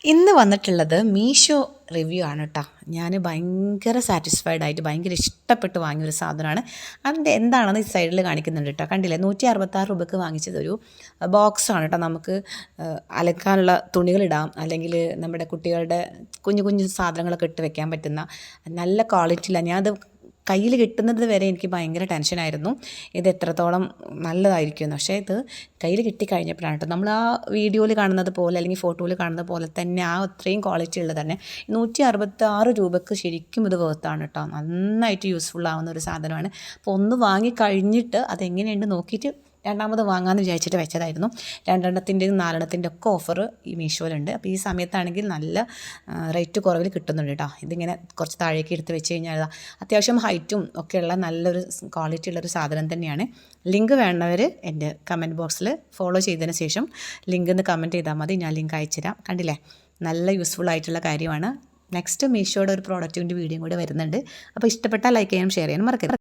ഇന്ന് വന്നിട്ടുള്ളത് മീഷോ റിവ്യൂ ആണ് കേട്ടോ. ഞാൻ ഭയങ്കര സാറ്റിസ്ഫൈഡ് ആയിട്ട് ഭയങ്കര ഇഷ്ടപ്പെട്ട് വാങ്ങിയൊരു സാധനമാണ്. അതിൻ്റെ എന്താണെന്ന് ഈ സൈഡിൽ കാണിക്കുന്നുണ്ട് കേട്ടോ. കണ്ടില്ലേ, 166 രൂപയ്ക്ക് വാങ്ങിച്ചതൊരു ബോക്സാണ് കേട്ടോ. നമുക്ക് അലക്കാനുള്ള തുണികളിടാം, അല്ലെങ്കിൽ നമ്മുടെ കുട്ടികളുടെ കുഞ്ഞു കുഞ്ഞു സാധനങ്ങളൊക്കെ ഇട്ട് വെക്കാൻ പറ്റുന്ന നല്ല ക്വാളിറ്റിയിലാണ്. ഞാനത് കയ്യിൽ കിട്ടുന്നത് വരെ എനിക്ക് ഭയങ്കര ടെൻഷനായിരുന്നു ഇത് എത്രത്തോളം നല്ലതായിരിക്കുമെന്ന്. പക്ഷേ ഇത് കയ്യിൽ കിട്ടിക്കഴിഞ്ഞപ്പോഴാണ് കേട്ടോ, നമ്മൾ ആ വീഡിയോയിൽ കാണുന്നത് പോലെ അല്ലെങ്കിൽ ഫോട്ടോയിൽ കാണുന്നത് പോലെ തന്നെ ആ അത്രയും ക്വാളിറ്റി ഉള്ളത് തന്നെ. 166 രൂപയ്ക്ക് ശരിക്കും ഇത് വേർത്താണ് കേട്ടോ. നന്നായിട്ട് യൂസ്ഫുൾ ആവുന്ന ഒരു സാധനമാണ്. അപ്പോൾ ഒന്ന് വാങ്ങിക്കഴിഞ്ഞിട്ട് അതെങ്ങനെയുണ്ട് നോക്കിയിട്ട് രണ്ടാമത് വാങ്ങാമെന്ന് വിചാരിച്ചിട്ട് വെച്ചതായിരുന്നു. 2-എണ്ണത്തിൻ്റെയും 4-എണ്ണത്തിൻ്റെ ഒക്കെ ഓഫർ ഈ മീഷോയിലുണ്ട്. അപ്പോൾ ഈ സമയത്താണെങ്കിൽ നല്ല റേറ്റ് കുറവിൽ കിട്ടുന്നുണ്ട് കേട്ടോ. ഇതിങ്ങനെ കുറച്ച് താഴേക്ക് എടുത്ത് വെച്ച് കഴിഞ്ഞാൽ അത്യാവശ്യം ഹൈറ്റും ഒക്കെയുള്ള നല്ലൊരു ക്വാളിറ്റി ഉള്ളൊരു സാധനം തന്നെയാണ്. ലിങ്ക് വേണ്ടവർ എൻ്റെ കമൻറ്റ് ബോക്സിൽ ഫോളോ ചെയ്തതിന് ശേഷം ലിങ്ക് ഒന്ന് കമൻറ്റ് ചെയ്താൽ മതി, ഞാൻ ലിങ്ക് അയച്ചുതരാം. കണ്ടില്ലേ, നല്ല യൂസ്ഫുൾ ആയിട്ടുള്ള കാര്യമാണ്. നെക്സ്റ്റ് മീഷോയുടെ ഒരു പ്രോഡക്റ്റിൻ്റെ വീഡിയോ കൂടി വരുന്നുണ്ട്. അപ്പോൾ ഇഷ്ടപ്പെട്ടാൽ ലൈക്ക് ചെയ്യാനും ഷെയർ ചെയ്യാനും മറക്കരുത്.